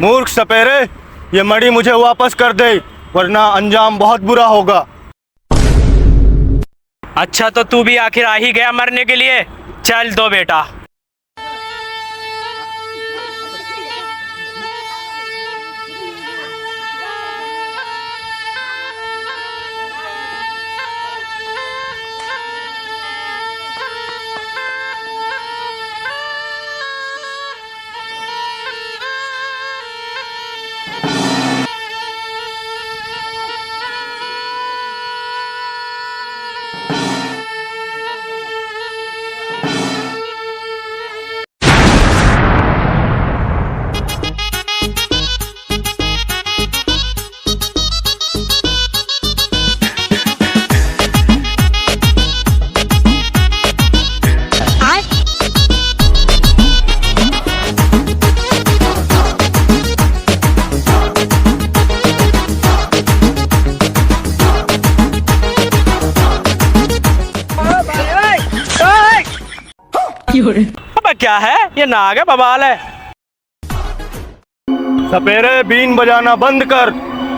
मूर्ख सपेरे, ये मणि मुझे वापस कर दे, वरना अंजाम बहुत बुरा होगा। अच्छा तो तू भी आखिर आ ही गया मरने के लिए। चल दो बेटा। अबे क्या है ये? नाग है, बवाल है। सपेरे, बीन बजाना बंद कर।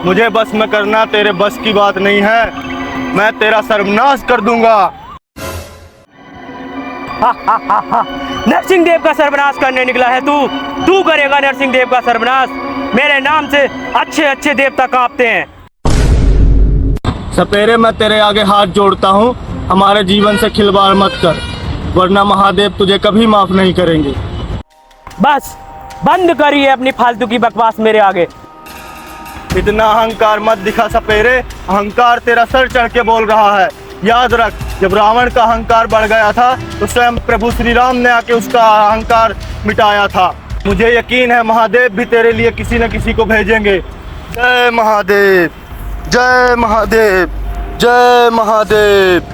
मुझे बस में करना तेरे बस की बात नहीं है। मैं तेरा सर्वनाश कर दूंगा। नरसिंह देव का सर्वनाश करने निकला है तू करेगा नरसिंह देव का सर्वनाश। मेरे नाम से अच्छे अच्छे देवता कांपते हैं। सपेरे, मैं तेरे आगे हाथ जोड़ता हूँ, हमारे जीवन से खिलवाड़ मत कर, वरना महादेव तुझे कभी माफ नहीं करेंगे। बस बंद करिए अपनी फालतू की बकवास मेरे आगे। इतना अहंकार मत दिखा सपेरे, अहंकार तेरा सर चढ़ के बोल रहा है। याद रख, जब रावण का अहंकार बढ़ गया था तो स्वयं प्रभु श्री राम ने आके उसका अहंकार मिटाया था। मुझे यकीन है महादेव भी तेरे लिए किसी न किसी को भेजेंगे। जय महादेव, जय महादेव, जय महादेव।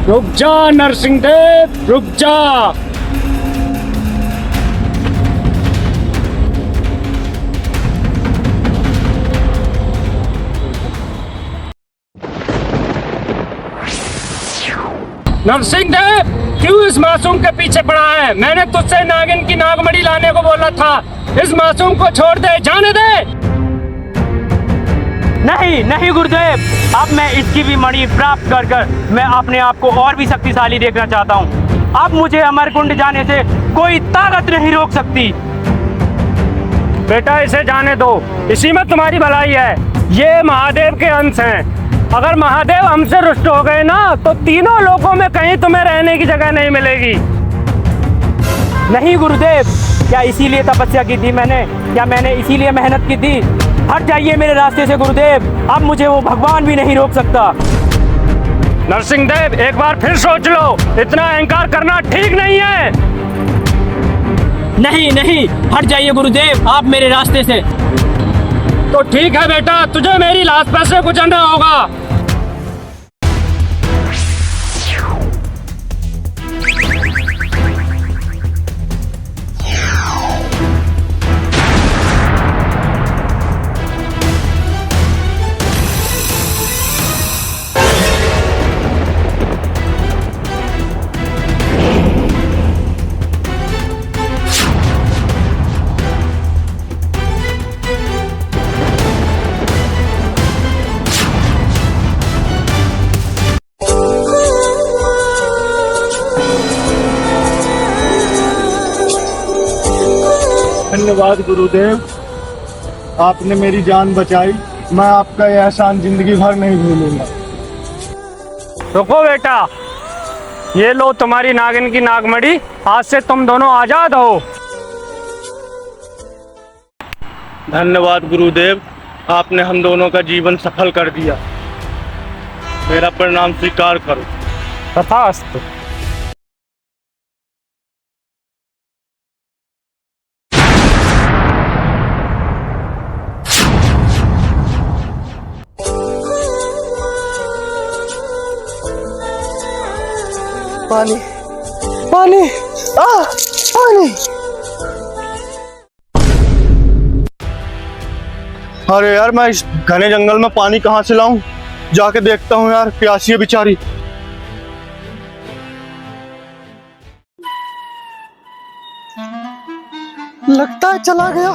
रुक जा नरसिंह देव, रुक जा। नरसिंह देव, क्यों इस मासूम के पीछे पड़ा है? मैंने तुझसे नागिन की नागमणि लाने को बोला था। इस मासूम को छोड़ दे, जाने दे। नहीं नहीं गुरुदेव, अब मैं इसकी भी मणि प्राप्त कर कर मैं अपने आप को और भी शक्तिशाली देखना चाहता हूँ। अब मुझे अमरकुंड जाने से कोई ताकत नहीं रोक सकती। बेटा इसे जाने दो, इसी में तुम्हारी भलाई है। ये महादेव के अंश हैं। अगर महादेव हमसे रुष्ट हो गए ना तो तीनों लोकों में कहीं तुम्हें रहने की जगह नहीं मिलेगी। नहीं गुरुदेव, क्या इसीलिए तपस्या की थी मैंने? क्या मैंने इसीलिए मेहनत की थी? हट जाइए मेरे रास्ते से गुरुदेव, अब मुझे वो भगवान भी नहीं रोक सकता। नरसिंह देव, एक बार फिर सोच लो, इतना अहंकार करना ठीक नहीं है। नहीं नहीं, हट जाइए गुरुदेव आप मेरे रास्ते से। तो ठीक है बेटा, तुझे मेरी लाश पर से गुजरना होगा। धन्यवाद गुरुदेव, आपने मेरी जान बचाई। मैं आपका यह एहसान जिंदगी भर नहीं भूलूंगा। रुको बेटा, ये लो तुम्हारी नागिन की नागमणि। आज से तुम दोनों आजाद हो। धन्यवाद गुरुदेव, आपने हम दोनों का जीवन सफल कर दिया। मेरा प्रणाम स्वीकार करो। तथास्तु। पानी पानी पानी। अरे यार, मैं इस घने जंगल में पानी कहाँ से लाऊं? जाके देखता हूँ यार, प्यासी है बेचारी। लगता है चला गया।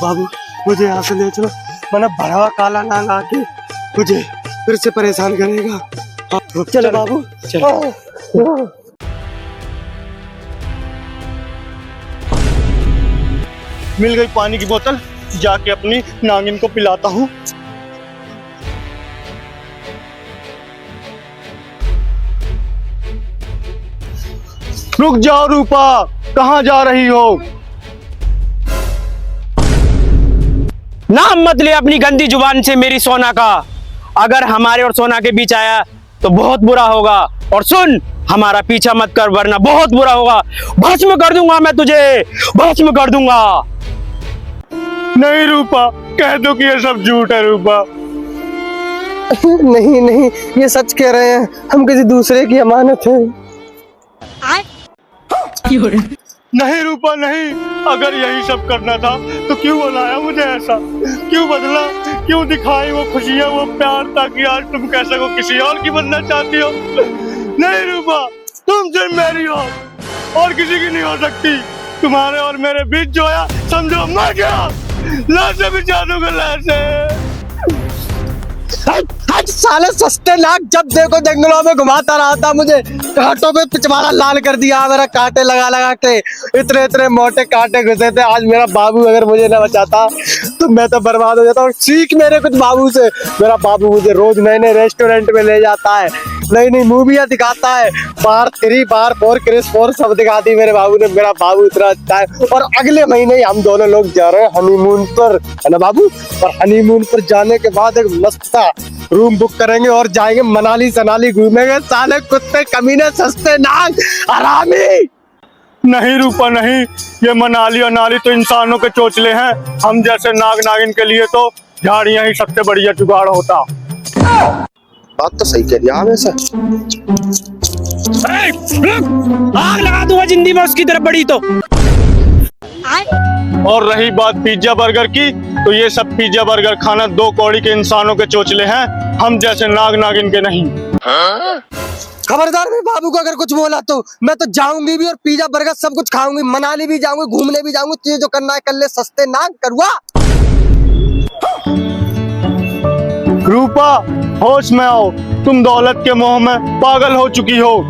बाबू, मुझे यहाँ से ले चलो, वरना भड़वा काला नाग आके मुझे फिर से परेशान करेगा। चलो बाबू, चलो। मिल गई पानी की बोतल, जाके अपनी नागिन को पिलाता हूँ। रुक जाओ रूपा, कहाँ जा रही हो? नाम मत ले अपनी गंदी जुबान से मेरी सोना का। अगर हमारे और सोना के बीच आया तो बहुत बुरा होगा। और सुन, हमारा पीछा मत कर वरना बहुत बुरा होगा। भस्म कर दूंगा मैं तुझे, भस्म कर दूंगा। नहीं रूपा, कह दो कि ये सब झूठ है रूपा। नहीं नहीं, ये सच कह रहे हैं, हम किसी दूसरे की अमानत है। नहीं रूपा नहीं, अगर यही सब करना था तो क्यों बनाया मुझे ऐसा? क्यों बदला? क्यों दिखाई वो खुशियाँ, वो प्यार, ताकि आज तुम कह सको किसी और की बनना चाहती हो? नहीं रूपा, तुम सिर्फ मेरी हो और किसी की नहीं हो सकती। तुम्हारे और मेरे बीच जो आया समझो मर गया। लाशें बिछा दूंगा, लाशें। साले सस्ते नाग, जब देखो जंगलों में घुमाता रहा था, मुझे कांटों पे पिछवाड़ा लाल कर दिया। मेरा कांटे लगा लगा के इतने इतने मोटे कांटे घुसे थे। आज मेरा बाबू अगर मुझे न बचाता तो मैं तो बर्बाद हो जाता। और सीख मेरे कुछ बाबू से। मेरा बाबू मुझे रोज नए नए रेस्टोरेंट में ले जाता है, नई नई मूवियाँ दिखाता है, बार 3 बार 4 क्रिस 4 सब दिखाती मेरे बाबू ने। मेरा बाबू इतना अच्छा है। और अगले महीने हम दोनों लोग जा रहे हैं हनीमून पर, है ना बाबू? और हनीमून पर जाने के बाद एक मस्त रूम बुक करेंगे और जाएंगे मनाली सनाली घूमेंगे। साले कुत्ते कमीने, सस्ते नाग, हरामी। नहीं रूपा नहीं, ये मनाली अनाली तो इंसानों के चोचले हैं। हम जैसे नाग नागिन के लिए तो झाड़ियां ही सबसे बढ़िया जुगाड़ होता। बात तो सही कह रही है वैसे। आग लगा दूंगा जिंदगी में उसकी तरफ बड़ी तो। और रही बात पिज्जा बर्गर की, तो ये सब पिज्जा बर्गर खाना 2 कौड़ी के इंसानों के चोचले हैं, हम जैसे नाग नागिन के नहीं। खबरदार, मेरे बाबू को अगर कुछ बोला तो मैं तो जाऊंगी भी और पिज्जा बर्गर सब कुछ खाऊंगी। मनाली भी जाऊंगी, घूमने भी जाऊंगी। तुझे जो करना है कर ले, सस्ते नाग करुआ। रूपा, होश में आओ, तुम दौलत के मोह में पागल हो चुकी हो।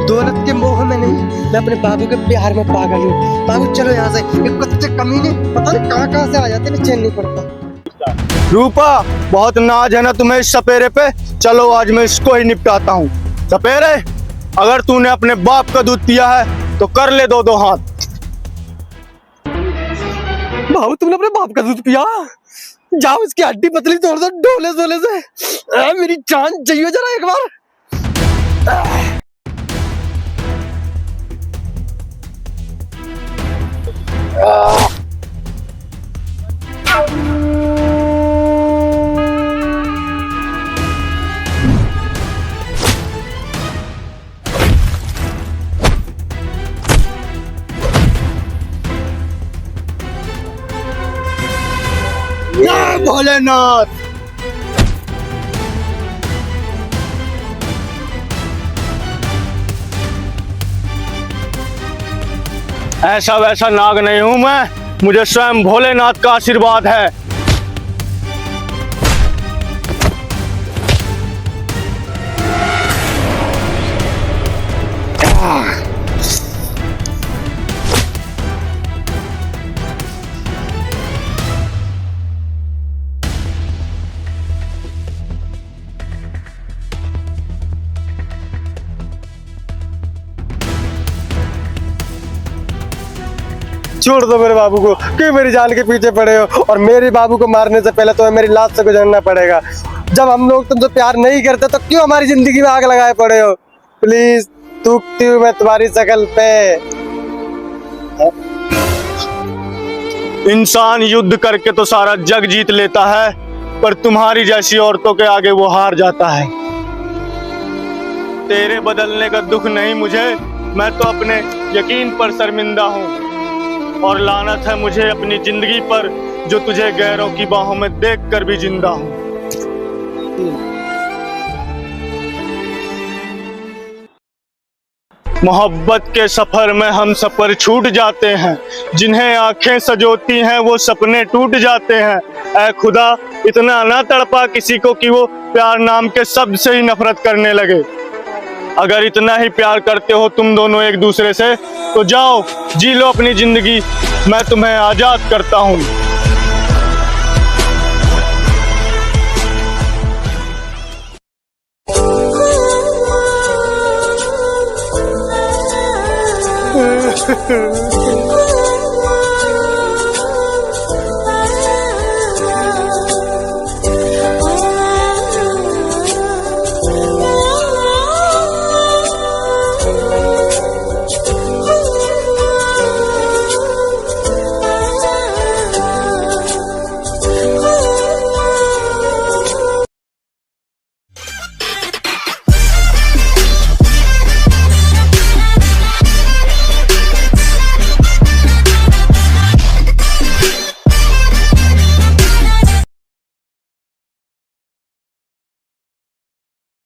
दौलत के मोह में नहीं, मैं अपने बाबू के प्यार में पागल हूँ। बाबू चलो यहाँ से, ये कुत्ते कमीने पता नहीं कहाँ कहाँ से आ जाते हैं, चैन नहीं पड़ता। रूपा, बहुत नाज है ना तुम्हें इस सपेरे पे। चलो आज मैं इसको ही निपटाता हूँ। सपेरे, अगर तूने अपने बाप का दूध पिया है तो कर ले 2-2 हाथ। बाबू, तुमने अपने बाप का दूध पिया? जाओ इसकी हड्डी पतली तोड़ दो डोले सोले से। मेरी जान चाहिए जरा एक बार। भोलेनाथ, ऐसा वैसा नाग नहीं हूं मैं, मुझे स्वयं भोलेनाथ का आशीर्वाद है। छोड़ दो मेरे बाबू को, क्यों मेरी जान के पीछे पड़े हो? और मेरे बाबू को मारने से पहले तुम्हें मेरी लाश से गुजरना पड़ेगा। जब हम लोग तुमसे प्यार नहीं करते तो क्यों हमारी जिंदगी में आग लगाए पड़े हो? प्लीज, थूकती हूँ मैं तुम्हारी शकल पे। इंसान युद्ध करके तो सारा जग जीत लेता है, पर तुम्हारी जैसी औरतों के आगे वो हार जाता है। तेरे बदलने का दुख नहीं मुझे, मैं तो अपने यकीन पर शर्मिंदा हूँ। और लानत है मुझे अपनी जिंदगी पर, जो तुझे गैरों की बाहों में देख कर भी जिंदा हूँ। मोहब्बत के सफर में हम सफर छूट जाते हैं, जिन्हें आंखें सजोती हैं वो सपने टूट जाते हैं। ऐ खुदा, इतना ना तड़पा किसी को कि वो प्यार नाम के शब्द से ही नफरत करने लगे। अगर इतना ही प्यार करते हो तुम दोनों एक दूसरे से, तो जाओ जी लो अपनी जिंदगी, मैं तुम्हें आजाद करता हूँ।